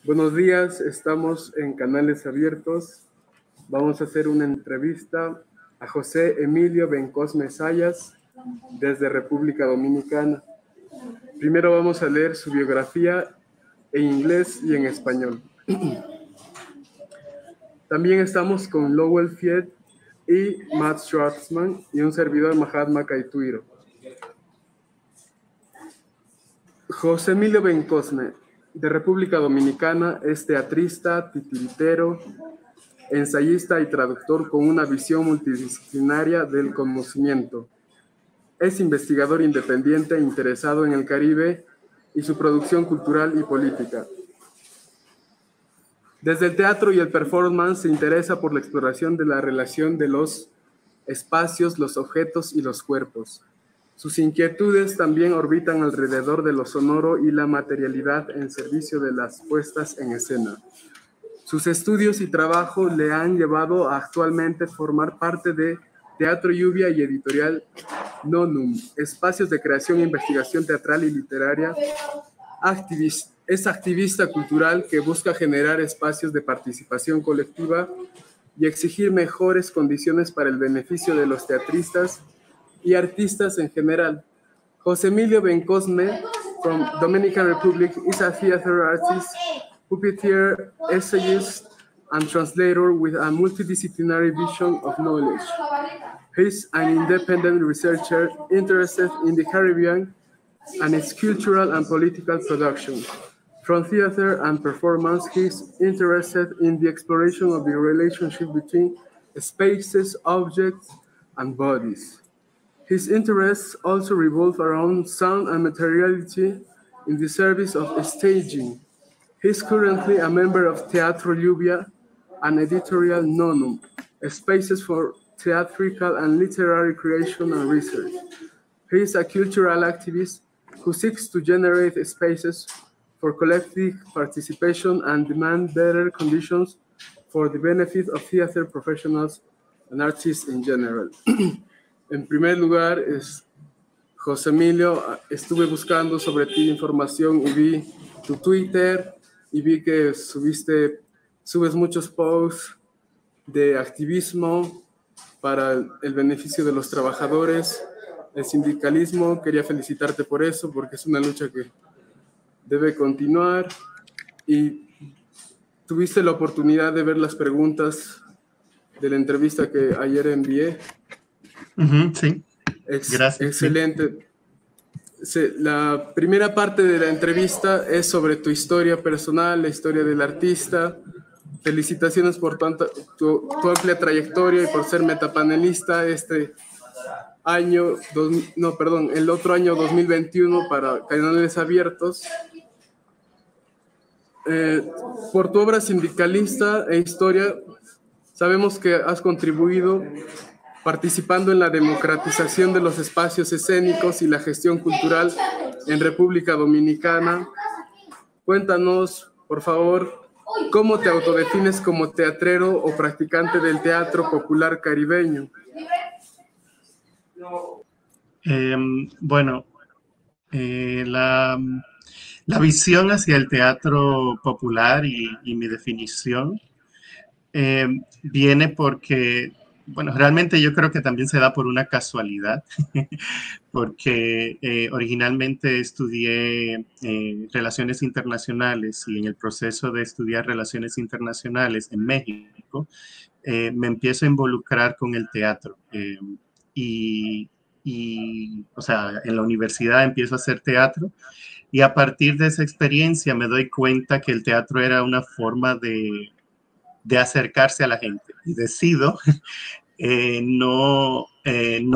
Buenos días, estamos en Canales Abiertos. Vamos a hacer una entrevista a José Emilio Bencosme Zayas desde República Dominicana. Primero vamos a leer su biografía en inglés y en español. También estamos con Lowell Fied y Matt Schwartzman y un servidor, Mahatma Kaituiro. José Emilio Bencosme, de República Dominicana, es teatrista, titiritero, ensayista y traductor con una visión multidisciplinaria del conocimiento. Es investigador independiente interesado en el Caribe y su producción cultural y política. Desde el teatro y el performance se interesa por la exploración de la relación de los espacios, los objetos y los cuerpos. Sus inquietudes también orbitan alrededor de lo sonoro y la materialidad en servicio de las puestas en escena. Sus estudios y trabajo le han llevado a actualmente formar parte de Teatro Lluvia y Editorial Nonum, espacios de creación e investigación teatral y literaria. Es activista cultural que busca generar espacios de participación colectiva y exigir mejores condiciones para el beneficio de los teatristas y artistas en general. José Emilio Bencosme, from Dominican Republic, is a theater artist, puppeteer, essayist, and translator with a multidisciplinary vision of knowledge. He's an independent researcher interested in the Caribbean and its cultural and political production. From theater and performance, he's interested in the exploration of the relationship between spaces, objects, and bodies. His interests also revolve around sound and materiality in the service of staging. He's currently a member of Teatro Lluvia and Editorial Nonum, spaces for theatrical and literary creation and research. He is a cultural activist who seeks to generate spaces for collective participation and demand better conditions for the benefit of theater professionals and artists in general. En primer lugar, José Emilio, estuve buscando sobre ti información y vi tu Twitter y vi que subes muchos posts de activismo para el beneficio de los trabajadores, el sindicalismo. Quería felicitarte por eso, porque es una lucha que debe continuar, y tuviste la oportunidad de ver las preguntas de la entrevista que ayer envié. Sí, gracias. Excelente. Sí. La primera parte de la entrevista es sobre tu historia personal, la historia del artista. Felicitaciones por tu amplia trayectoria y por ser metapanelista el otro año 2021 para Canales Abiertos. Por tu obra sindicalista e historia, sabemos que has contribuido participando en la democratización de los espacios escénicos y la gestión cultural en República Dominicana. Cuéntanos, por favor, ¿cómo te autodefines como teatrero o practicante del teatro popular caribeño? La visión hacia el teatro popular y mi definición viene porque, realmente yo creo que también se da por una casualidad, porque originalmente estudié Relaciones Internacionales, y en el proceso de estudiar Relaciones Internacionales en México, me empiezo a involucrar con el teatro. O sea, en la universidad empiezo a hacer teatro, y a partir de esa experiencia me doy cuenta que el teatro era una forma de acercarse a la gente, y decido no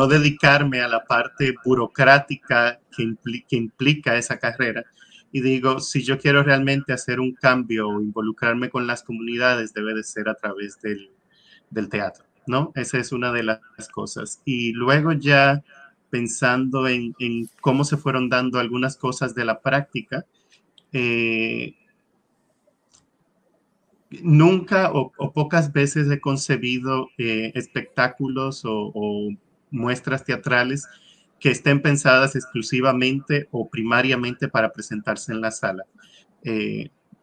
dedicarme a la parte burocrática que implica esa carrera, y digo, si yo quiero realmente hacer un cambio o involucrarme con las comunidades, debe de ser a través del teatro, ¿no? Esa es una de las cosas. Y luego, ya pensando en cómo se fueron dando algunas cosas de la práctica, nunca o pocas veces he concebido espectáculos o muestras teatrales que estén pensadas exclusivamente o primariamente para presentarse en la sala.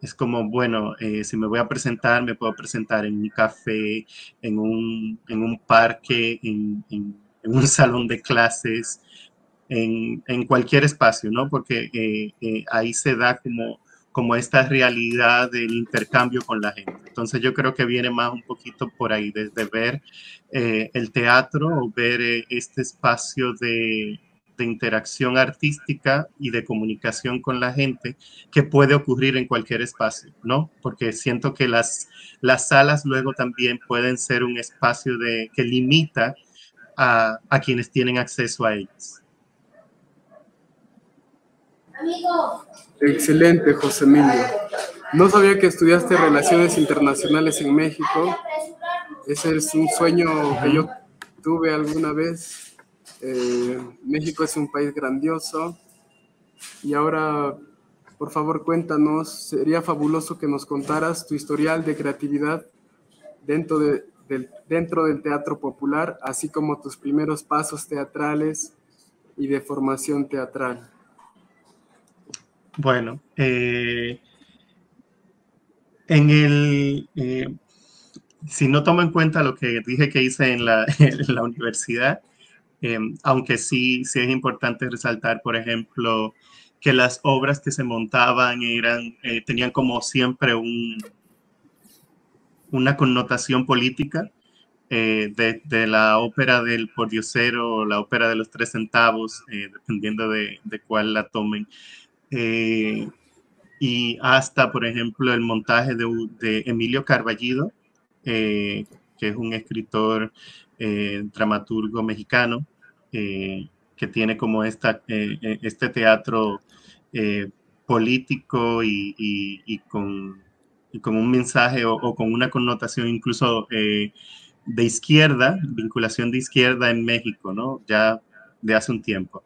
es como, bueno, si me voy a presentar, me puedo presentar en un café, en un parque, en un salón de clases, en cualquier espacio, ¿no? Porque ahí se da como esta realidad del intercambio con la gente. Entonces yo creo que viene más un poquito por ahí, desde ver el teatro o ver este espacio de interacción artística y de comunicación con la gente que puede ocurrir en cualquier espacio, ¿no? Porque siento que las salas luego también pueden ser un espacio que limita a quienes tienen acceso a ellas. Excelente, José Emilio. No sabía que estudiaste Relaciones Internacionales en México. Ese es un sueño que yo tuve alguna vez. México es un país grandioso. Y ahora, por favor, cuéntanos, sería fabuloso que nos contaras tu historial de creatividad dentro del teatro popular, así como tus primeros pasos teatrales y de formación teatral. Bueno, si no tomo en cuenta lo que dije que hice en la, en la universidad, aunque sí es importante resaltar, por ejemplo, que las obras que se montaban tenían como siempre una connotación política, de la ópera del pordiosero o la ópera de los 3 centavos, dependiendo de cuál la tomen. Y hasta, por ejemplo, el montaje de Emilio Carballido, que es un escritor, dramaturgo mexicano, que tiene como este teatro eh, político y con un mensaje o con una connotación incluso de izquierda, vinculación de izquierda en México, ¿no? Ya de hace un tiempo.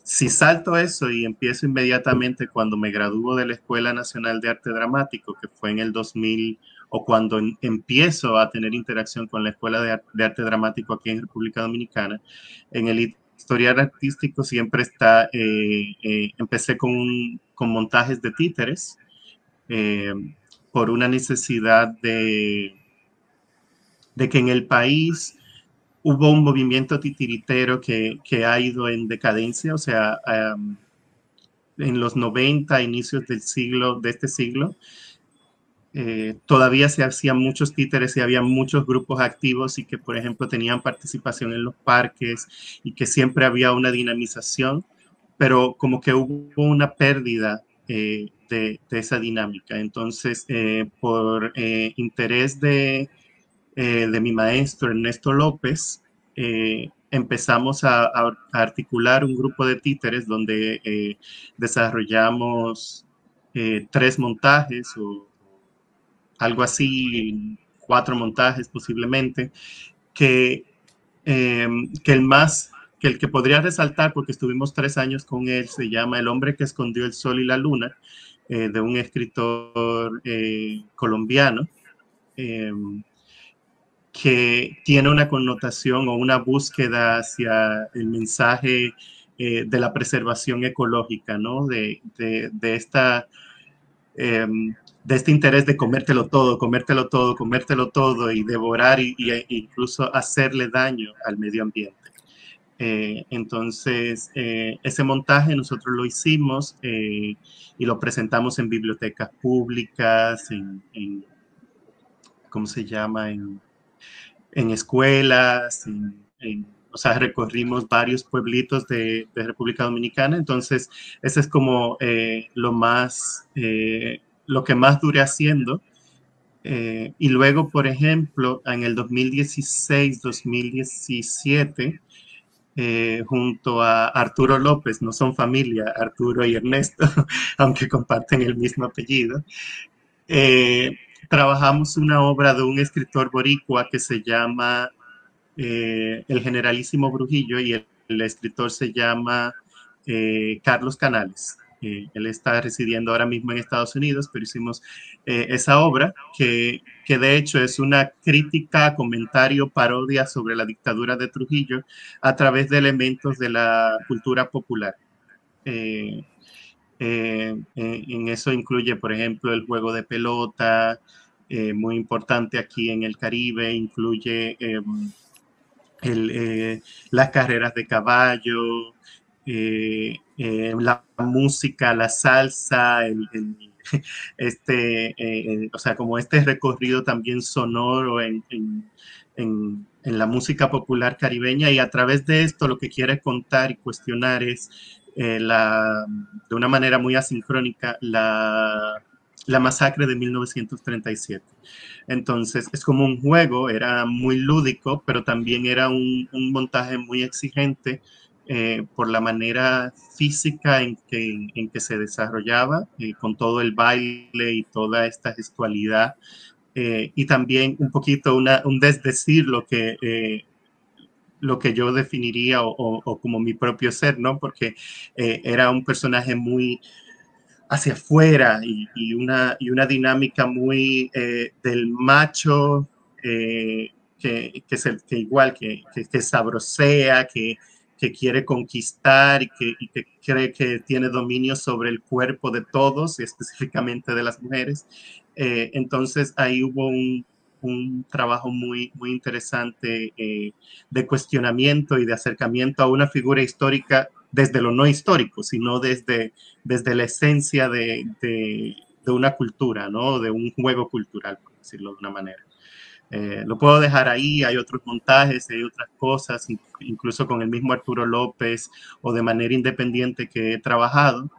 Si salto eso y empiezo inmediatamente cuando me gradúo de la Escuela Nacional de Arte Dramático, que fue en el 2000, o cuando empiezo a tener interacción con la Escuela de Arte Dramático aquí en República Dominicana, en el historial artístico siempre empecé con montajes de títeres, eh, por una necesidad de que en el país hubo un movimiento titiritero que ha ido en decadencia, o sea, en los 90, inicios de este siglo, todavía se hacían muchos títeres y había muchos grupos activos y que, por ejemplo, tenían participación en los parques y que siempre había una dinamización, pero como que hubo una pérdida de esa dinámica. Entonces, por interés de mi maestro Ernesto López, empezamos a articular un grupo de títeres donde desarrollamos 3 montajes o algo así, 4 montajes posiblemente, que, eh, que el más, que el que podría resaltar, porque estuvimos 3 años con él, se llama El hombre que escondió el sol y la luna, de un escritor colombiano, que tiene una connotación o una búsqueda hacia el mensaje de la preservación ecológica, ¿no? De este interés de comértelo todo, comértelo todo, comértelo todo y devorar e incluso hacerle daño al medio ambiente. Entonces, ese montaje nosotros lo hicimos y lo presentamos en bibliotecas públicas, ¿cómo se llama? En escuelas, o sea, recorrimos varios pueblitos de República Dominicana, entonces ese es como lo que más duré haciendo. Y luego, por ejemplo, en el 2016-2017, junto a Arturo López, no son familia, Arturo y Ernesto, aunque comparten el mismo apellido, trabajamos una obra de un escritor boricua que se llama El Generalísimo Brujillo, y el escritor se llama Carlos Canales. Él está residiendo ahora mismo en Estados Unidos, pero hicimos esa obra que de hecho es una crítica, comentario, parodia sobre la dictadura de Trujillo a través de elementos de la cultura popular. En eso incluye, por ejemplo, el juego de pelota, muy importante aquí en el Caribe, incluye las carreras de caballo, la música, la salsa, o sea, como este recorrido también sonoro en la música popular caribeña, y a través de esto lo que quiere contar y cuestionar es de una manera muy asincrónica la masacre de 1937. Entonces es como un juego, era muy lúdico, pero también era un montaje muy exigente por la manera física en que se desarrollaba, con todo el baile y toda esta gestualidad, y también un poquito un desdecir lo que yo definiría o como mi propio ser, ¿no? Porque era un personaje muy hacia afuera y una dinámica muy del macho que igual, que sabrosea, que quiere conquistar y que cree que tiene dominio sobre el cuerpo de todos, y específicamente de las mujeres. Entonces ahí hubo un trabajo muy interesante de cuestionamiento y de acercamiento a una figura histórica desde lo no histórico, sino desde la esencia de una cultura, ¿no? De un juego cultural, por decirlo de una manera. Lo puedo dejar ahí, hay otros montajes, hay otras cosas, incluso con el mismo Arturo López o de manera independiente que he trabajado,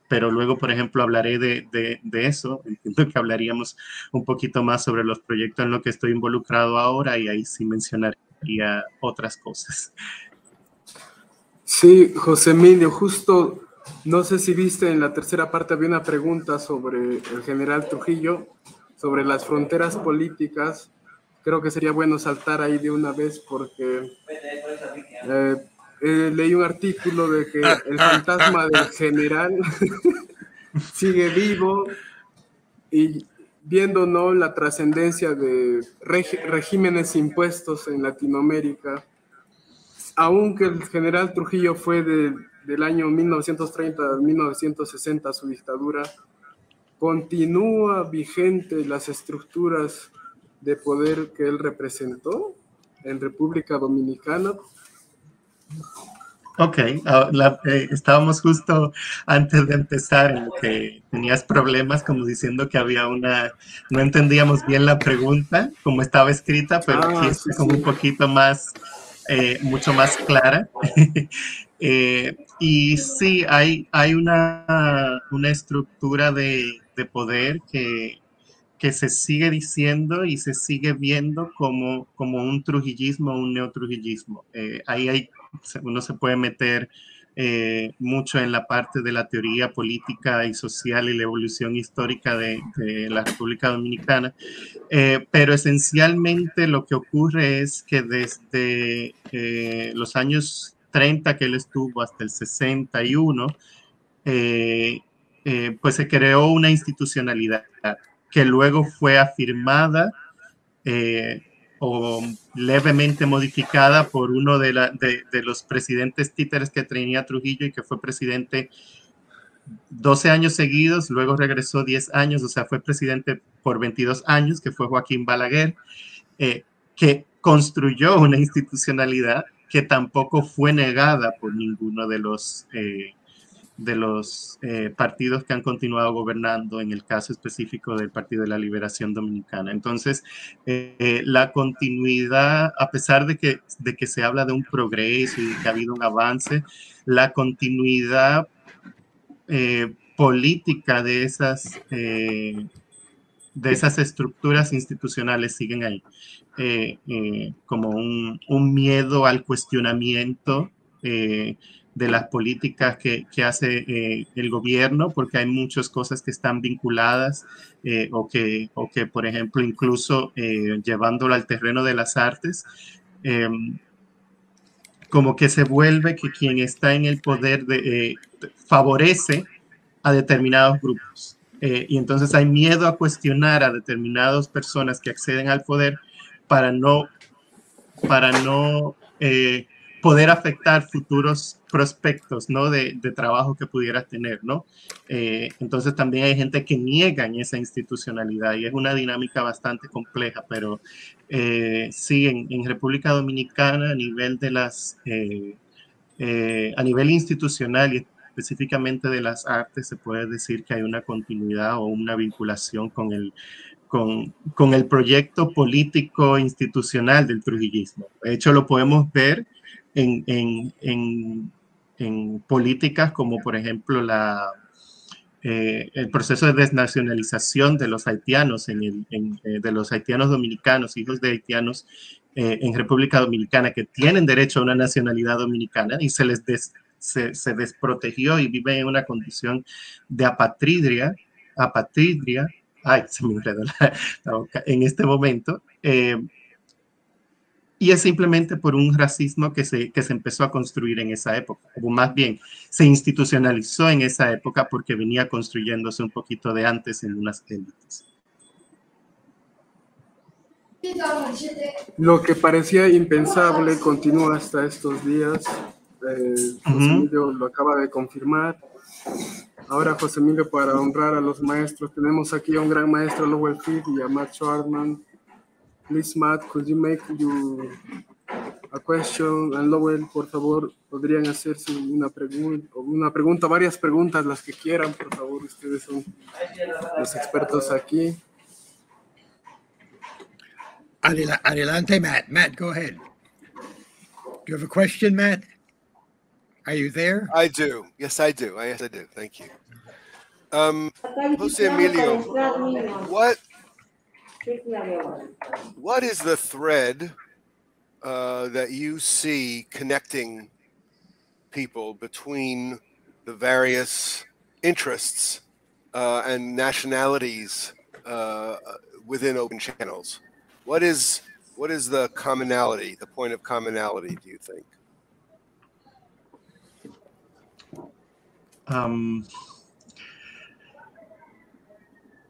pero luego, por ejemplo, hablaré de eso. Entiendo que hablaríamos un poquito más sobre los proyectos en los que estoy involucrado ahora, y ahí sí mencionaría otras cosas. Sí, José Emilio, justo, no sé si viste en la tercera parte, había una pregunta sobre el general Trujillo, sobre las fronteras políticas. Creo que sería bueno saltar ahí de una vez porque leí un artículo de que el fantasma del general sigue vivo, y viendo, ¿no?, la trascendencia de regímenes impuestos en Latinoamérica, aunque el general Trujillo fue del año 1930 al 1960 su dictadura, continúa vigente las estructuras de poder que él representó en República Dominicana. Ok, estábamos justo antes de empezar en que tenías problemas como diciendo que había no entendíamos bien la pregunta como estaba escrita, pero aquí Sí, está como sí. un poquito más, mucho más clara. Y sí, hay una estructura de poder que se sigue diciendo y se sigue viendo como un trujillismo, un neotrujillismo. Ahí uno se puede meter mucho en la parte de la teoría política y social y la evolución histórica de la República Dominicana, pero esencialmente lo que ocurre es que desde los años 30 que él estuvo hasta el 61, pues se creó una institucionalidad que luego fue afirmada o levemente modificada por uno de los presidentes títeres que tenía Trujillo, y que fue presidente 12 años seguidos, luego regresó 10 años, o sea, fue presidente por 22 años, que fue Joaquín Balaguer, que construyó una institucionalidad que tampoco fue negada por ninguno de los partidos que han continuado gobernando, en el caso específico del Partido de la Liberación Dominicana. Entonces, la continuidad, a pesar de que se habla de un progreso y de que ha habido un avance, la continuidad política de esas estructuras institucionales siguen ahí, como un miedo al cuestionamiento de las políticas que hace el gobierno, porque hay muchas cosas que están vinculadas o que, por ejemplo, incluso llevándolo al terreno de las artes, como que se vuelve que quien está en el poder favorece a determinados grupos. Y entonces hay miedo a cuestionar a determinadas personas que acceden al poder para no poder afectar futuros prospectos, ¿no? de trabajo que pudieras tener, ¿no? Entonces también hay gente que niega en esa institucionalidad y es una dinámica bastante compleja, pero sí, en República Dominicana a nivel de a nivel institucional y específicamente de las artes, se puede decir que hay una continuidad o una vinculación con el proyecto político institucional del trujillismo. De hecho, lo podemos ver en políticas como, por ejemplo, el proceso de desnacionalización de los haitianos, de los haitianos dominicanos, hijos de haitianos en República Dominicana, que tienen derecho a una nacionalidad dominicana y se desprotegió y viven en una condición de apatridria, ay, se me enredó la boca, en este momento, y es simplemente por un racismo que se empezó a construir en esa época, o más bien se institucionalizó en esa época porque venía construyéndose un poquito de antes en unas élites. Lo que parecía impensable continúa hasta estos días. José Emilio lo acaba de confirmar. Ahora, José Emilio, para honrar a los maestros, tenemos aquí a un gran maestro, Lowell Feed, y a Matt Schwartman. Please, Matt, could you make a question? And Lowell, por favor, podrían hacerse una pregunta, varias preguntas, las que quieran, por favor. Ustedes son los expertos aquí. Adelante, Matt. Matt, go ahead. Do you have a question, Matt? Are you there? I do. Yes, I do. Yes, I do. Thank you. Jose Emilio, what is the thread that you see connecting people between the various interests and nationalities within Open Channels? What is the commonality, the point of commonality, do you think?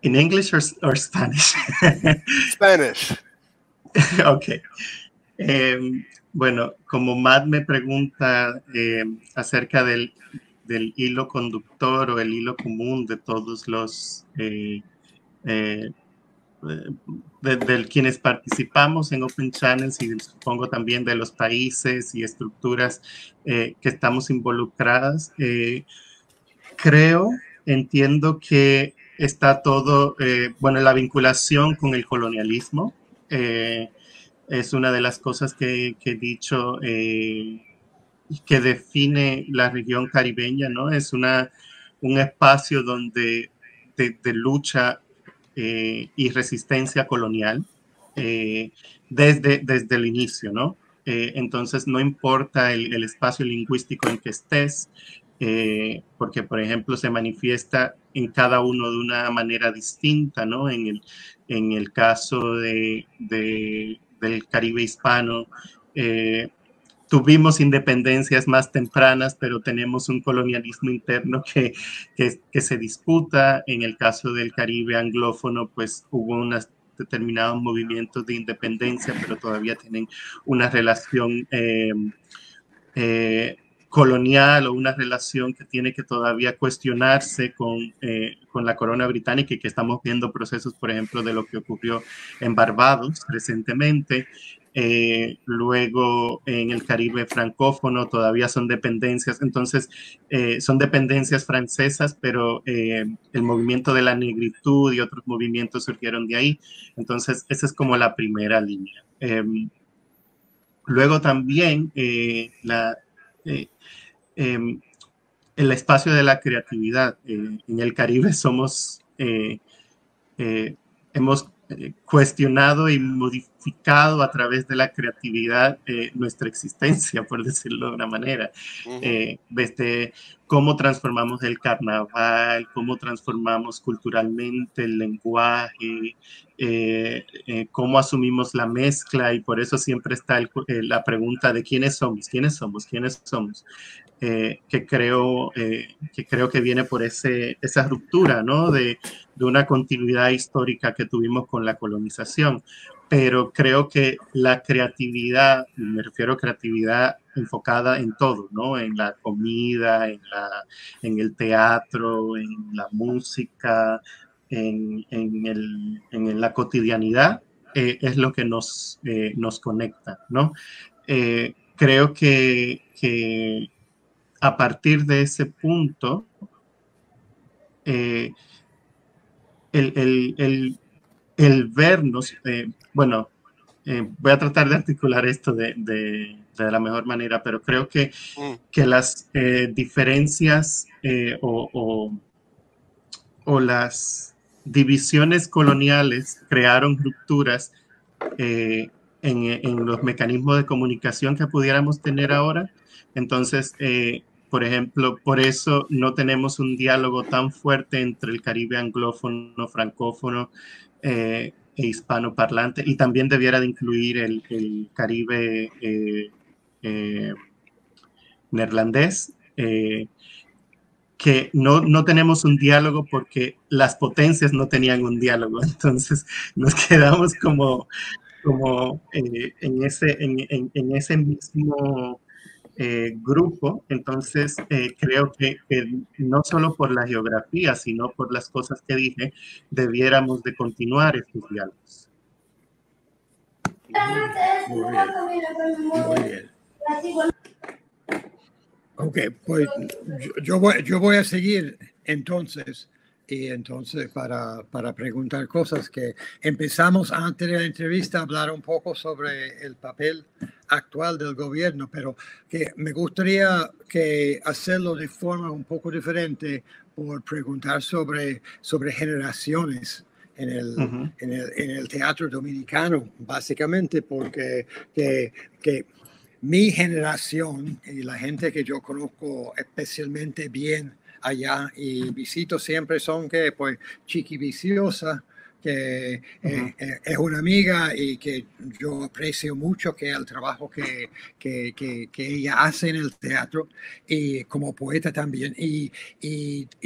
In English or Spanish? Spanish. Ok. Bueno, como Matt me pregunta acerca del hilo conductor o el hilo común de todos los de quienes participamos en Open Channels y supongo también de los países y estructuras que estamos involucradas, entiendo que está todo, bueno, la vinculación con el colonialismo es una de las cosas que he dicho que define la región caribeña, ¿no? Es un espacio donde de lucha y resistencia colonial desde el inicio, ¿no? Entonces no importa el espacio lingüístico en que estés, porque por ejemplo se manifiesta en cada uno de una manera distinta, ¿no? En el caso del Caribe hispano, tuvimos independencias más tempranas, pero tenemos un colonialismo interno que se disputa. En el caso del Caribe anglófono, pues hubo unos determinados movimientos de independencia, pero todavía tienen una relación colonial o una relación que tiene que todavía cuestionarse con la corona británica y que estamos viendo procesos, por ejemplo, de lo que ocurrió en Barbados recientemente. Luego en el Caribe francófono todavía son dependencias, entonces son dependencias francesas, pero el movimiento de la negritud y otros movimientos surgieron de ahí, entonces esa es como la primera línea. Luego también el espacio de la creatividad. En el Caribe hemos cuestionado y modificado a través de la creatividad nuestra existencia, por decirlo de una manera. Desde cómo transformamos el carnaval, cómo transformamos culturalmente el lenguaje, cómo asumimos la mezcla, y por eso siempre está la pregunta de quiénes somos, que creo que viene por esa ruptura, ¿no? de una continuidad histórica que tuvimos con la colonización. pero creo que la creatividad, me refiero a creatividad enfocada en todo, ¿no? En la comida, en el teatro, en la música, en la cotidianidad, es lo que nos conecta, ¿no? Creo que a partir de ese punto, eh, el vernos, bueno, voy a tratar de articular esto de la mejor manera, pero creo que las diferencias o las divisiones coloniales crearon rupturas en los mecanismos de comunicación que pudiéramos tener ahora. Entonces, por ejemplo, por eso no tenemos un diálogo tan fuerte entre el Caribe anglófono, francófono e hispanoparlante, y también debiera de incluir el Caribe neerlandés, que no tenemos un diálogo porque las potencias no tenían un diálogo. Entonces nos quedamos como en ese mismo grupo. Entonces creo que no solo por la geografía, sino por las cosas que dije, debiéramos de continuar estos diálogos. Muy bien. Muy bien. Ok, pues yo voy a seguir entonces, y entonces para preguntar cosas que empezamos antes de la entrevista a hablar un poco sobre el papel actual del gobierno, pero que me gustaría que hacerlo de forma un poco diferente por preguntar sobre generaciones en el teatro dominicano, básicamente porque que mi generación y la gente que yo conozco especialmente bien allá y visito siempre son que pues Chiqui Viciosa, que es una amiga y que yo aprecio mucho que el trabajo que ella hace en el teatro y como poeta también y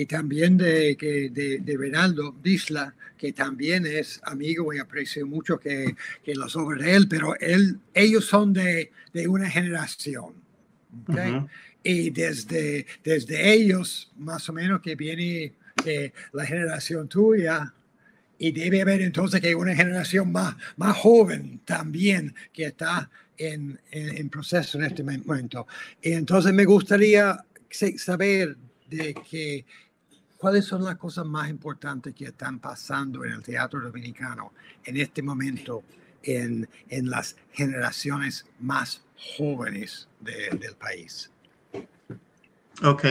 también de Reinaldo Disla, que también es amigo y aprecio mucho que las obras de él, pero ellos son de una generación, ¿okay? Y desde ellos más o menos que viene la generación tuya. Y debe haber entonces que una generación más joven también que está en proceso en este momento. Y entonces me gustaría saber de que cuáles son las cosas más importantes que están pasando en el teatro dominicano en este momento en las generaciones más jóvenes del país. Ok.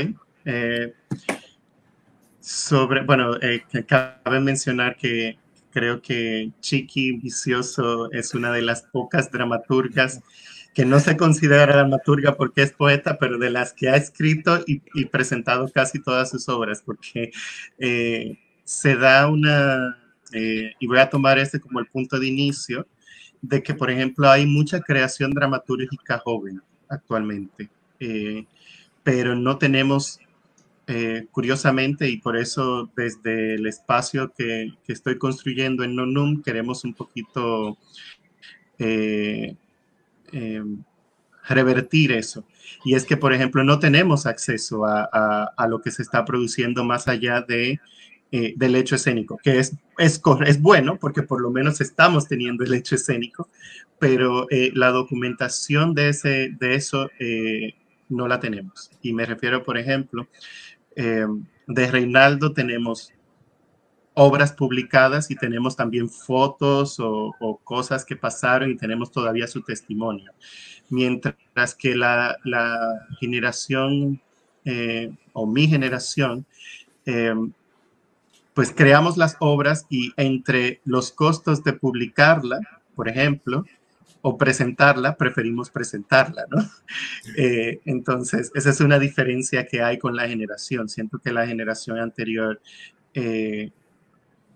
Cabe mencionar que creo que Chiqui Vicioso es una de las pocas dramaturgas que no se considera dramaturga porque es poeta, pero de las que ha escrito y presentado casi todas sus obras, porque se da y voy a tomar este como el punto de inicio, de que, por ejemplo, hay mucha creación dramatúrgica joven actualmente, pero no tenemos... curiosamente, y por eso desde el espacio que estoy construyendo en Nonum queremos un poquito revertir eso. Y es que, por ejemplo, no tenemos acceso a lo que se está produciendo más allá del hecho escénico, que es bueno porque por lo menos estamos teniendo el hecho escénico, pero la documentación de eso no la tenemos. Y me refiero, por ejemplo, de Reinaldo tenemos obras publicadas y tenemos también fotos o cosas que pasaron y tenemos todavía su testimonio. Mientras que la generación o mi generación, pues creamos las obras y entre los costos de publicarla, por ejemplo, o presentarla, preferimos presentarla, ¿no? Entonces, esa es una diferencia que hay con la generación. Siento que la generación anterior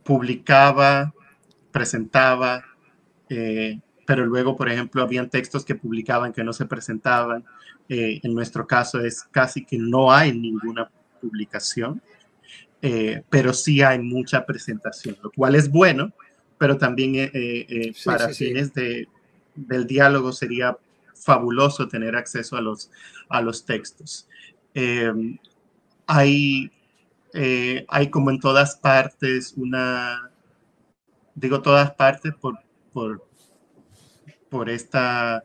publicaba, presentaba, pero luego, por ejemplo, habían textos que publicaban que no se presentaban. En nuestro caso es casi que no hay ninguna publicación, pero sí hay mucha presentación, lo cual es bueno, pero también para fines del diálogo sería fabuloso tener acceso a los textos. Hay como en todas partes digo todas partes por estas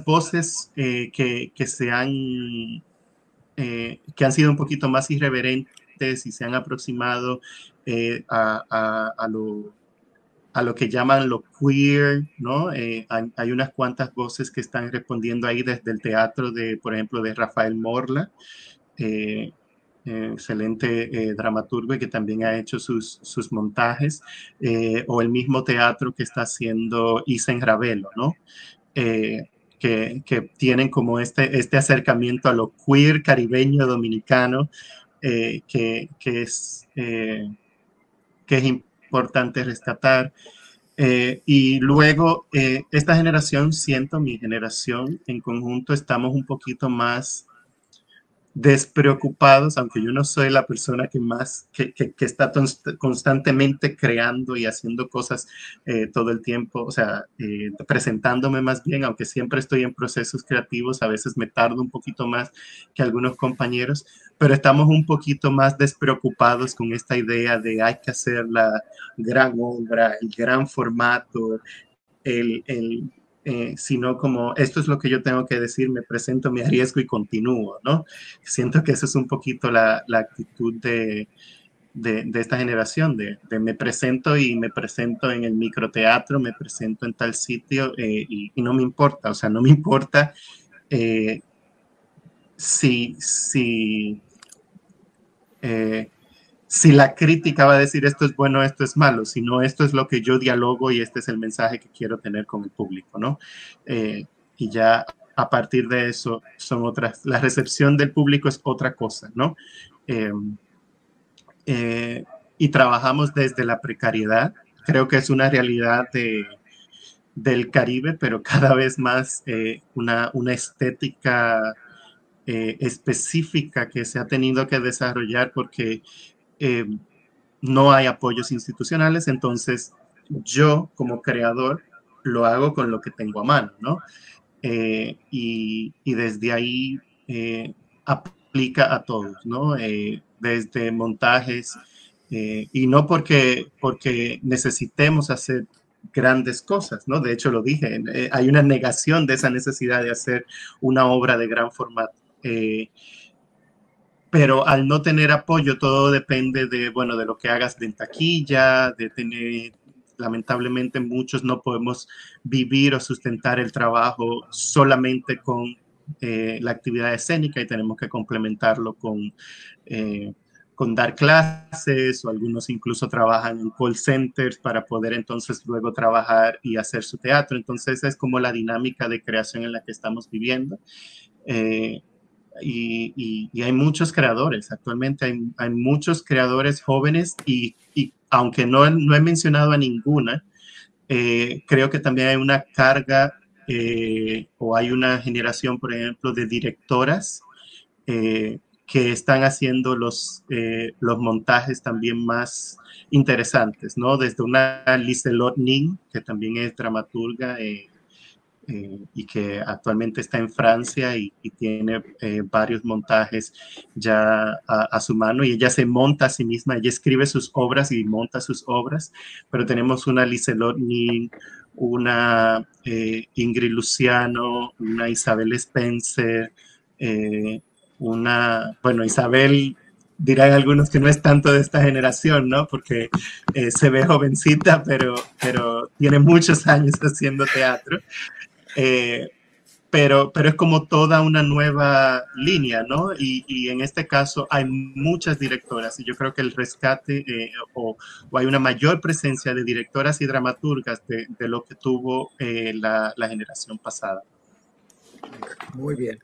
voces que han sido un poquito más irreverentes y se han aproximado a lo que llaman lo queer, ¿no? Hay unas cuantas voces que están respondiendo ahí desde el teatro por ejemplo, de Rafael Morla, excelente dramaturgo y que también ha hecho sus montajes, o el mismo teatro que está haciendo Isen Ravelo, ¿no? Que tienen como este acercamiento a lo queer caribeño dominicano, que es importante rescatar. Y luego, esta generación, mi generación en conjunto, estamos un poquito más despreocupados, aunque yo no soy la persona que está constantemente creando y haciendo cosas todo el tiempo, o sea, presentándome más bien, aunque siempre estoy en procesos creativos, a veces me tardo un poquito más que algunos compañeros, pero estamos un poquito más despreocupados con esta idea de hay que hacer la gran obra, el gran formato, sino como esto es lo que yo tengo que decir, me presento, me arriesgo y continúo, ¿no? Siento que eso es un poquito la actitud de esta generación, de me presento y me presento en el microteatro, me presento en tal sitio y no me importa, o sea, no me importa si la crítica va a decir esto es bueno, esto es malo, sino esto es lo que yo dialogo y este es el mensaje que quiero tener con el público, ¿no? Y ya a partir de eso son otras, la recepción del público es otra cosa, ¿no? Y trabajamos desde la precariedad, creo que es una realidad del Caribe, pero cada vez más una estética específica que se ha tenido que desarrollar porque no hay apoyos institucionales, entonces yo como creador lo hago con lo que tengo a mano, ¿no? Y desde ahí aplica a todos, ¿no? Desde montajes, y no porque necesitemos hacer grandes cosas, ¿no? De hecho, lo dije, hay una negación de esa necesidad de hacer una obra de gran formato. Pero al no tener apoyo, todo depende de lo que hagas de taquilla, de tener, lamentablemente muchos no podemos vivir o sustentar el trabajo solamente con la actividad escénica y tenemos que complementarlo con dar clases, o algunos incluso trabajan en call centers para poder entonces luego trabajar y hacer su teatro. Entonces es como la dinámica de creación en la que estamos viviendo. Y hay muchos creadores, actualmente hay muchos creadores jóvenes y aunque no he mencionado a ninguna, creo que también hay una carga o hay una generación, por ejemplo, de directoras que están haciendo los montajes también más interesantes, ¿no? Desde una Liselott Ning, que también es dramaturga, y que actualmente está en Francia y tiene varios montajes ya a su mano, y ella se monta a sí misma, ella escribe sus obras y monta sus obras, pero tenemos una Liselott Ning, una Ingrid Luciano, una Isabel Spencer, Isabel, dirán algunos que no es tanto de esta generación, ¿no? Porque se ve jovencita, pero tiene muchos años haciendo teatro. Pero es como toda una nueva línea, ¿no? Y en este caso hay muchas directoras y yo creo que el rescate o hay una mayor presencia de directoras y dramaturgas de lo que tuvo la generación pasada. Muy bien.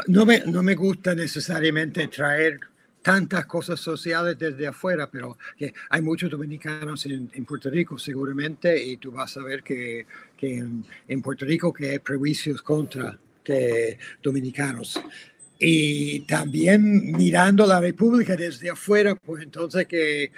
No me gusta necesariamente traer tantas cosas sociales desde afuera, pero que hay muchos dominicanos en Puerto Rico seguramente, y tú vas a ver que en Puerto Rico que hay prejuicios contra que dominicanos. Y también mirando la República desde afuera, pues entonces que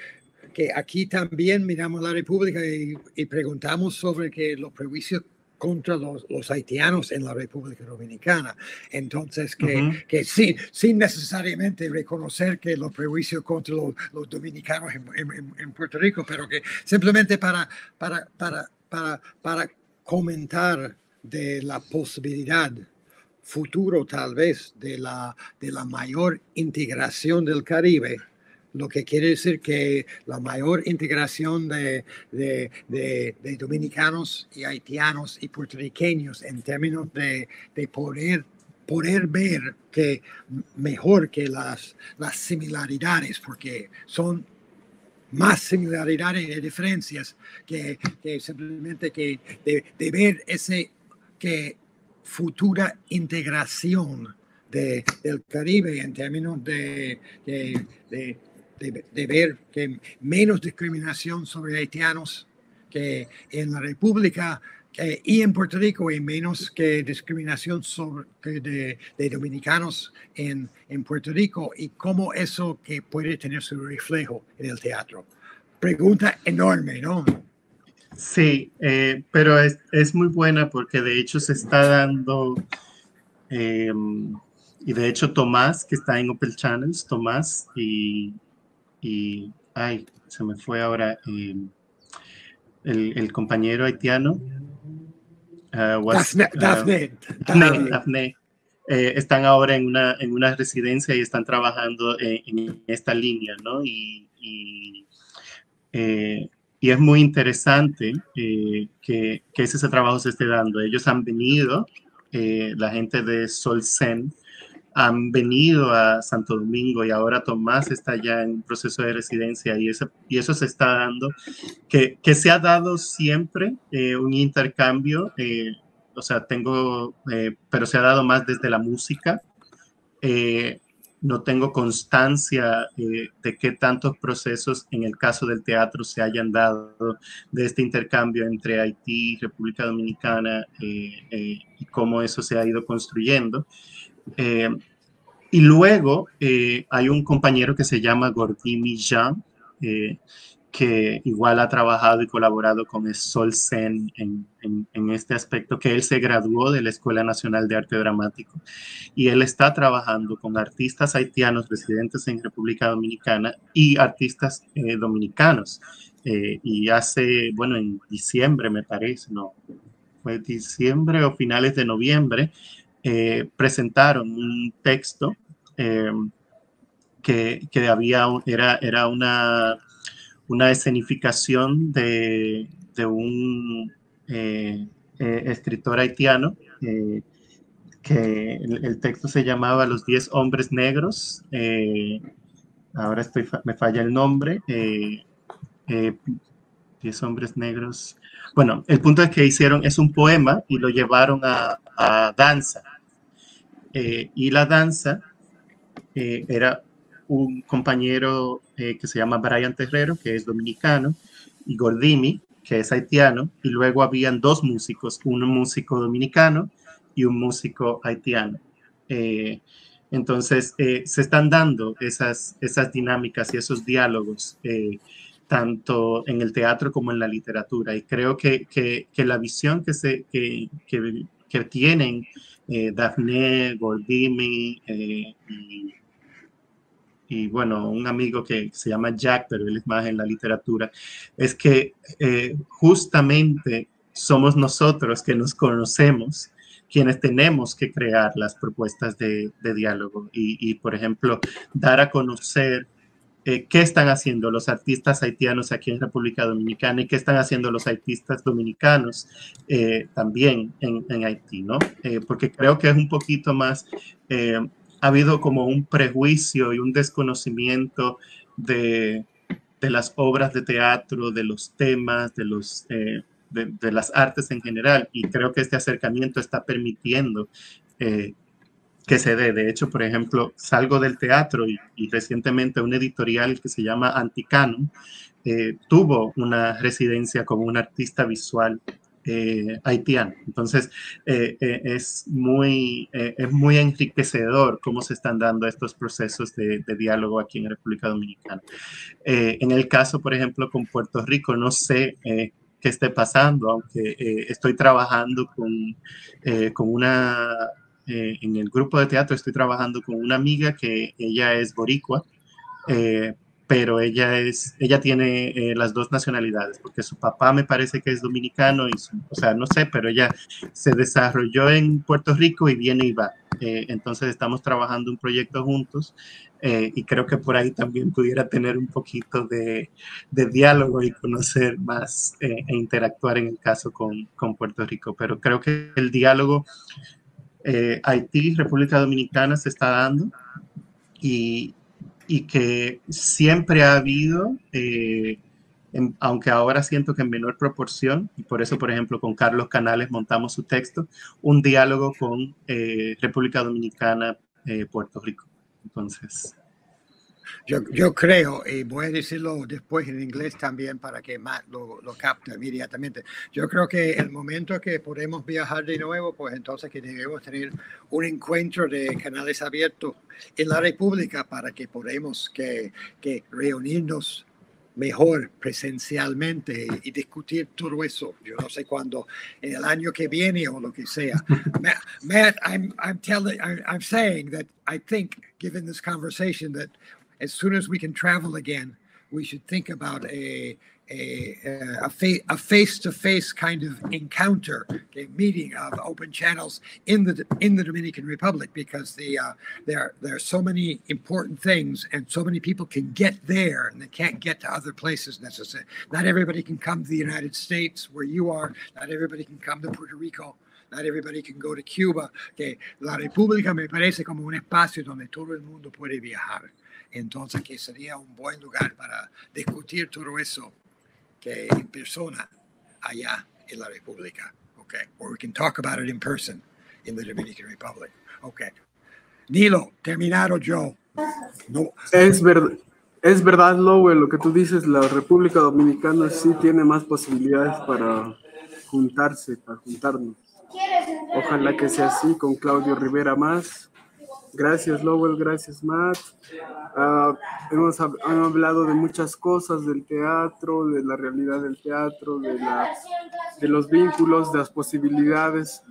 que aquí también miramos la República y preguntamos sobre que los prejuicios contra los haitianos en la República Dominicana. Entonces, que sí, sin necesariamente reconocer que los prejuicios contra los dominicanos en Puerto Rico, pero que simplemente para comentar de la posibilidad futuro tal vez de la mayor integración del Caribe, lo que quiere decir que la mayor integración de dominicanos y haitianos y puertorriqueños en términos de poder ver que mejor que las similaridades, porque son más similaridades y diferencias que simplemente que de ver que futura integración del Caribe en términos de ver que menos discriminación sobre haitianos que en la República y en Puerto Rico, y menos que discriminación de dominicanos en Puerto Rico, y cómo eso que puede tener su reflejo en el teatro. Pregunta enorme, ¿no? Sí, pero es muy buena porque de hecho se está dando, y de hecho Tomás, que está en Open Channels, Tomás y ay, se me fue ahora el compañero haitiano. Daphne. Están ahora en una residencia y están trabajando en esta línea, ¿no? Y es muy interesante que ese trabajo se esté dando. Ellos han venido, la gente de Solsen, han venido a Santo Domingo y ahora Tomás está ya en un proceso de residencia y eso se está dando, que se ha dado siempre un intercambio, o sea, pero se ha dado más desde la música. No tengo constancia de qué tantos procesos en el caso del teatro se hayan dado de este intercambio entre Haití y República Dominicana y cómo eso se ha ido construyendo. Y luego hay un compañero que se llama Gordimi Jean, que igual ha trabajado y colaborado con Solsen en este aspecto, que él se graduó de la Escuela Nacional de Arte Dramático y él está trabajando con artistas haitianos residentes en República Dominicana y artistas dominicanos. Y en diciembre me parece, no, fue diciembre o finales de noviembre, presentaron un texto que era una escenificación de un escritor haitiano, que el texto se llamaba Los 10 hombres negros. Ahora me falla el nombre. 10 hombres negros. Bueno, el punto es que es un poema y lo llevaron a danza. Y la danza era un compañero que se llama Brian Terrero, que es dominicano, y Gordimi, que es haitiano, y luego habían dos músicos, un músico dominicano y un músico haitiano. Entonces, se están dando esas dinámicas y esos diálogos, tanto en el teatro como en la literatura, y creo que la visión que tienen Daphne, Gordimi y bueno, un amigo que se llama Jack, pero él es más en la literatura, es que justamente somos nosotros que nos conocemos quienes tenemos que crear las propuestas de diálogo y, por ejemplo, dar a conocer qué están haciendo los artistas haitianos aquí en República Dominicana y qué están haciendo los artistas dominicanos también en Haití, ¿no? Porque creo que es un poquito más, ha habido como un prejuicio y un desconocimiento de las obras de teatro, de los temas, de las artes en general, y creo que este acercamiento está permitiendo que se dé. De hecho, por ejemplo, salgo del teatro y recientemente un editorial que se llama Anticanon tuvo una residencia con un artista visual haitiano. Entonces, es muy enriquecedor cómo se están dando estos procesos de diálogo aquí en República Dominicana. En el caso, por ejemplo, con Puerto Rico, no sé qué esté pasando, aunque estoy trabajando con una, en el grupo de teatro estoy trabajando con una amiga que ella es boricua, pero ella tiene las dos nacionalidades, porque su papá me parece que es dominicano, o sea, no sé, pero ella se desarrolló en Puerto Rico y viene y va. Entonces estamos trabajando un proyecto juntos y creo que por ahí también pudiera tener un poquito de diálogo y conocer más e interactuar en el caso con Puerto Rico. Pero creo que el diálogo Haití, República Dominicana se está dando y que siempre ha habido, aunque ahora siento que en menor proporción, y por eso, por ejemplo, con Carlos Canales montamos su texto, un diálogo con República Dominicana, Puerto Rico. Entonces... Yo creo, y voy a decirlo después en inglés también para que Matt lo capte inmediatamente. Yo creo que el momento que podemos viajar de nuevo, pues entonces que debemos tener un encuentro de canales abiertos en la República para que podamos que reunirnos mejor presencialmente y discutir todo eso. Yo no sé cuándo, en el año que viene o lo que sea. Matt, I'm saying that I think, given this conversation, that as soon as we can travel again, we should think about a face-to-face kind of encounter, a meeting of open channels in the Dominican Republic, because there are so many important things, and so many people can get there, and they can't get to other places necessarily. Not everybody can come to the United States where you are. Not everybody can come to Puerto Rico. Not everybody can go to Cuba. Que la República me parece como un espacio donde todo el mundo puede viajar. Entonces, que sería un buen lugar para discutir todo eso que en persona allá en la República. Okay. Or we can talk about it in person in the Dominican Republic. Okay. Nilo, terminado yo. No. Es verdad, Lowell, lo que tú dices, la República Dominicana sí tiene más posibilidades para juntarnos. Ojalá que sea así, con Claudio Rivera más. Gracias, Lowell, gracias, Matt. Hemos hablado de muchas cosas del teatro, de la realidad del teatro, de los vínculos, de las posibilidades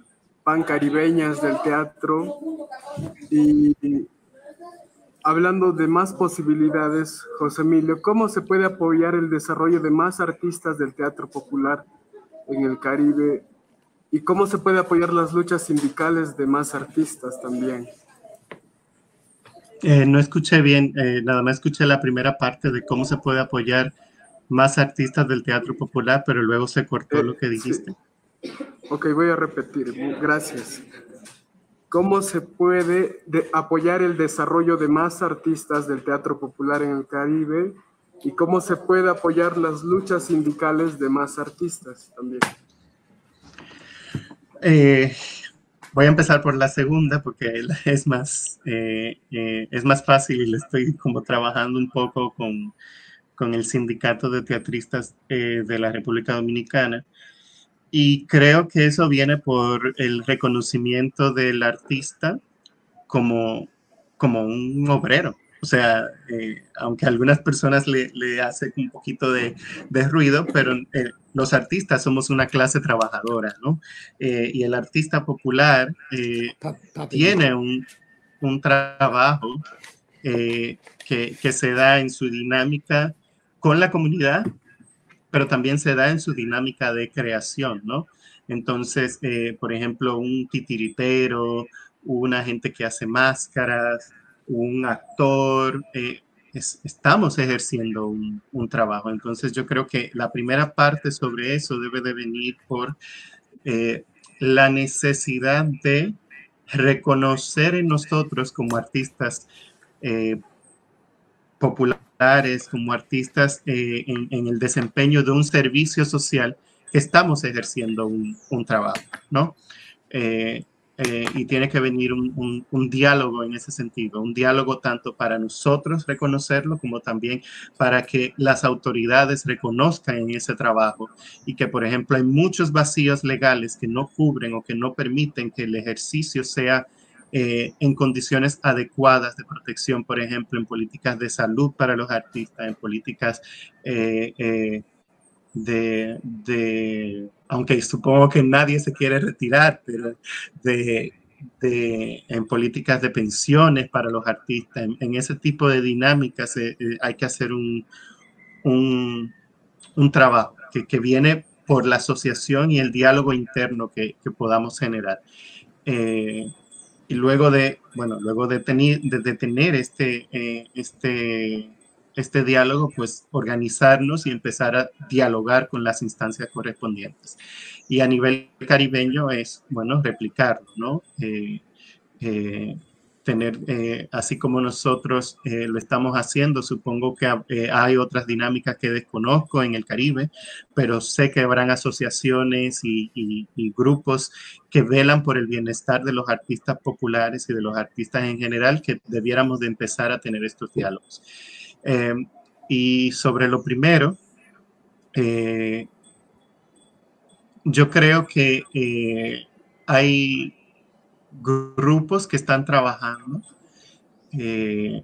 pancaribeñas del teatro. Y hablando de más posibilidades, José Emilio, ¿cómo se puede apoyar el desarrollo de más artistas del teatro popular en el Caribe? ¿Y cómo se puede apoyar las luchas sindicales de más artistas también? No escuché bien, nada más escuché la primera parte de cómo se puede apoyar más artistas del teatro popular, pero luego se cortó lo que dijiste. Sí. Ok, voy a repetir. Gracias. ¿Cómo se puede apoyar el desarrollo de más artistas del teatro popular en el Caribe? ¿Y cómo se puede apoyar las luchas sindicales de más artistas también? Voy a empezar por la segunda porque es más fácil y le estoy como trabajando un poco con el sindicato de teatristas de la República Dominicana, y creo que eso viene por el reconocimiento del artista como un obrero. O sea, aunque a algunas personas le hace un poquito de ruido, pero los artistas somos una clase trabajadora, ¿no? Y el artista popular tiene un trabajo que se da en su dinámica con la comunidad, pero también se da en su dinámica de creación, ¿no? Entonces, por ejemplo, un titiritero, una gente que hace máscaras, un actor, estamos ejerciendo un trabajo. Entonces yo creo que la primera parte sobre eso debe de venir por la necesidad de reconocer en nosotros como artistas populares, como artistas en el desempeño de un servicio social, que estamos ejerciendo un trabajo, ¿no? y tiene que venir un diálogo en ese sentido, un diálogo tanto para nosotros reconocerlo como también para que las autoridades reconozcan en ese trabajo y que, por ejemplo, hay muchos vacíos legales que no cubren o que no permiten que el ejercicio sea en condiciones adecuadas de protección, por ejemplo, en políticas de salud para los artistas, en políticas aunque supongo que nadie se quiere retirar, pero en políticas de pensiones para los artistas, en ese tipo de dinámicas hay que hacer un trabajo que viene por la asociación y el diálogo interno que podamos generar. Y luego de tener este diálogo, pues organizarnos y empezar a dialogar con las instancias correspondientes. Y a nivel caribeño es, bueno, replicarlo, ¿no? Así como nosotros lo estamos haciendo, supongo que hay otras dinámicas que desconozco en el Caribe, pero sé que habrán asociaciones y grupos que velan por el bienestar de los artistas populares y de los artistas en general, que debiéramos de empezar a tener estos diálogos. Y sobre lo primero, yo creo que hay grupos que están trabajando y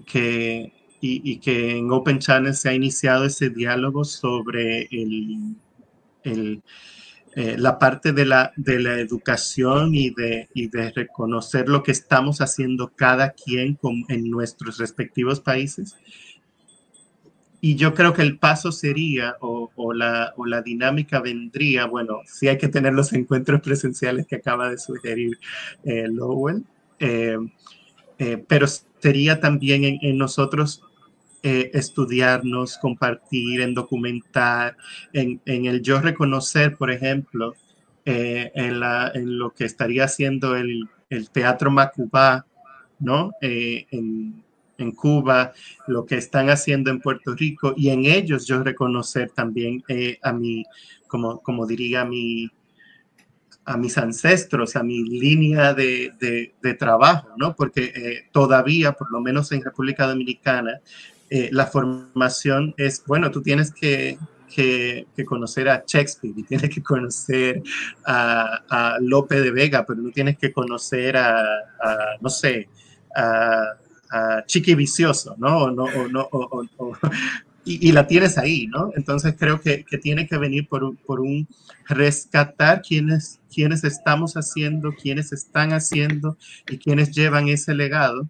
que en Open Channel se ha iniciado ese diálogo sobre la parte de la educación y de reconocer lo que estamos haciendo cada quien en nuestros respectivos países. Y yo creo que el paso sería, o la dinámica vendría, bueno, sí hay que tener los encuentros presenciales que acaba de sugerir Lowell, pero sería también en nosotros estudiarnos, compartir, en documentar, en el yo reconocer, por ejemplo, en lo que estaría haciendo el Teatro Macubá, ¿no? En Cuba, lo que están haciendo en Puerto Rico, y en ellos yo reconocer también a mi, como diría a mis ancestros, a mi línea de trabajo, ¿no? Porque todavía, por lo menos en República Dominicana, la formación es, bueno, tú tienes que conocer a Shakespeare y tienes que conocer a Lope de Vega, pero no tienes que conocer no sé, a Chiqui Vicioso, ¿no? Y la tienes ahí, ¿no? Entonces creo que tiene que venir por un rescatar quienes estamos haciendo, quienes están haciendo y quienes llevan ese legado.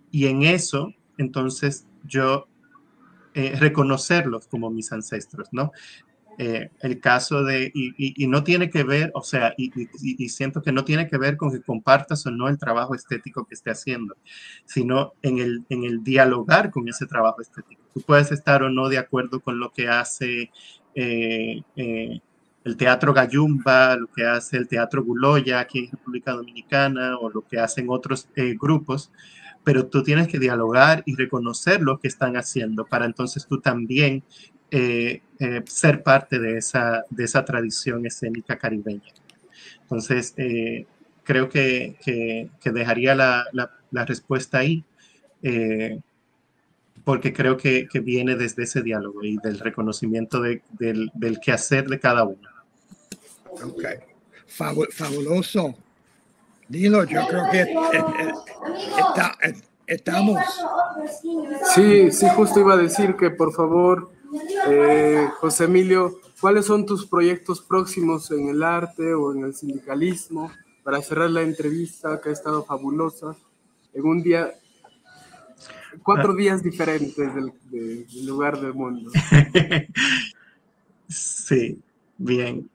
Y en eso, entonces, yo reconocerlos como mis ancestros, ¿no? El caso y no tiene que ver, o sea, y siento que no tiene que ver con que compartas o no el trabajo estético que esté haciendo, sino en el dialogar con ese trabajo estético. Tú puedes estar o no de acuerdo con lo que hace el Teatro Gayumba, lo que hace el Teatro Buloya aquí en República Dominicana, o lo que hacen otros grupos, pero tú tienes que dialogar y reconocer lo que están haciendo para entonces tú también ser parte de esa tradición escénica caribeña. Entonces, creo que dejaría la respuesta ahí, porque creo que viene desde ese diálogo y del reconocimiento del quehacer de cada uno. Ok, fabuloso. Dilo, yo creo que estamos. Sí, justo iba a decir que por favor, José Emilio, ¿cuáles son tus proyectos próximos en el arte o en el sindicalismo para cerrar la entrevista que ha estado fabulosa en un día, 4 días diferentes del lugar del mundo? Sí, bien.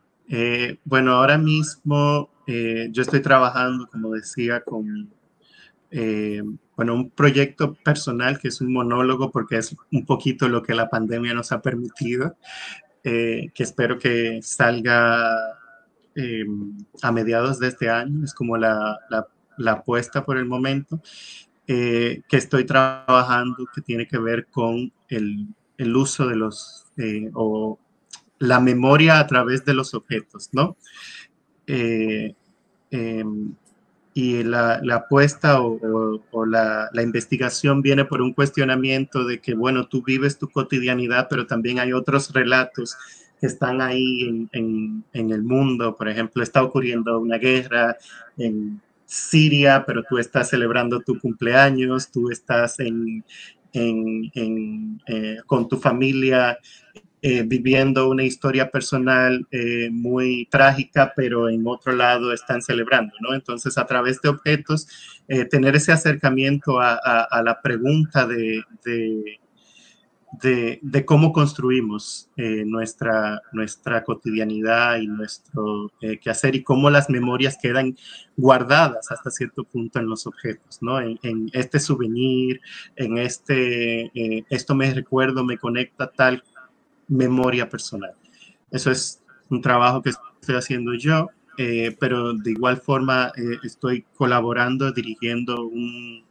Bueno, ahora mismo yo estoy trabajando, como decía, con un proyecto personal que es un monólogo, porque es un poquito lo que la pandemia nos ha permitido, que espero que salga a mediados de este año, es como la apuesta por el momento, que estoy trabajando, que tiene que ver con el uso de o la memoria a través de los objetos, ¿no? y la apuesta o la investigación viene por un cuestionamiento de que, bueno, tú vives tu cotidianidad, pero también hay otros relatos que están ahí en el mundo. Por ejemplo, está ocurriendo una guerra en Siria, pero tú estás celebrando tu cumpleaños, tú estás con tu familia viviendo una historia personal muy trágica, pero en otro lado están celebrando, ¿no? Entonces, a través de objetos, tener ese acercamiento a la pregunta de cómo construimos nuestra cotidianidad y nuestro quehacer, y cómo las memorias quedan guardadas hasta cierto punto en los objetos, ¿no? En este souvenir, en esto me recuerdo, me conecta tal memoria personal. Eso es un trabajo que estoy haciendo yo, pero de igual forma estoy colaborando, dirigiendo un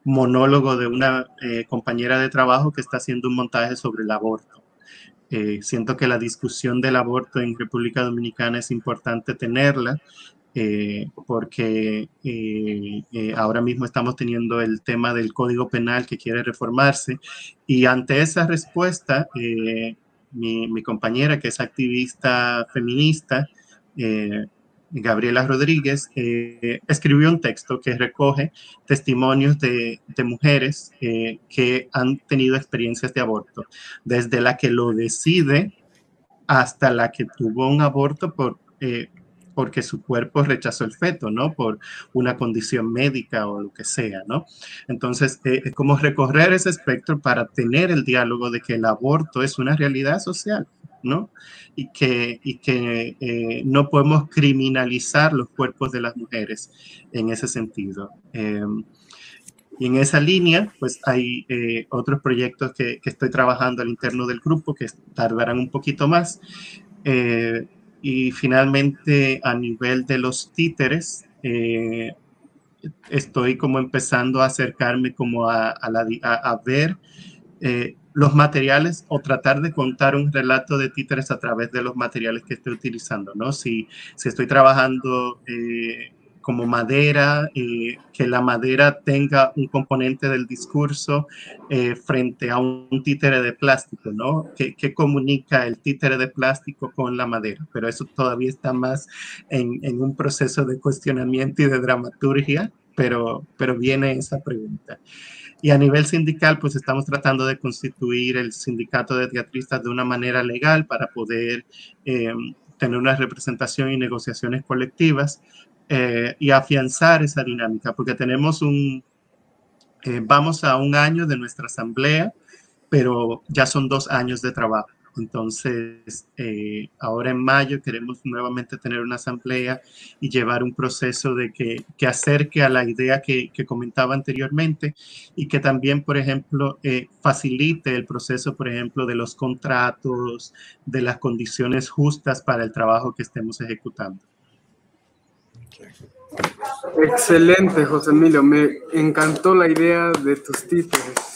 monólogo de una compañera de trabajo que está haciendo un montaje sobre el aborto. Siento que la discusión del aborto en República Dominicana es importante tenerla, porque ahora mismo estamos teniendo el tema del Código Penal que quiere reformarse, y ante esa respuesta, mi compañera, que es activista feminista, Gabriela Rodríguez, escribió un texto que recoge testimonios de mujeres que han tenido experiencias de aborto, desde la que lo decide hasta la que tuvo un aborto porque su cuerpo rechazó el feto, ¿no? Por una condición médica o lo que sea, ¿no? Entonces, es como recorrer ese espectro para tener el diálogo de que el aborto es una realidad social, ¿no? Y que no podemos criminalizar los cuerpos de las mujeres en ese sentido. Y en esa línea, pues hay otros proyectos que estoy trabajando al interno del grupo que tardarán un poquito más. Y finalmente, a nivel de los títeres, estoy como empezando a acercarme como a ver los materiales, o tratar de contar un relato de títeres a través de los materiales que estoy utilizando, ¿no? Si estoy trabajando como madera, que la madera tenga un componente del discurso frente a un títere de plástico, ¿no? ¿Qué comunica el títere de plástico con la madera? Pero eso todavía está más en un proceso de cuestionamiento y de dramaturgia, pero viene esa pregunta. Y a nivel sindical, pues estamos tratando de constituir el sindicato de teatristas de una manera legal para poder tener una representación y negociaciones colectivas, y afianzar esa dinámica, porque tenemos vamos a 1 año de nuestra asamblea, pero ya son 2 años de trabajo. Entonces, ahora en mayo queremos nuevamente tener una asamblea y llevar un proceso de que acerque a la idea que comentaba anteriormente, y que también, por ejemplo, facilite el proceso, por ejemplo, de los contratos, de las condiciones justas para el trabajo que estemos ejecutando. Excelente, José Emilio. Me encantó la idea de tus títeres.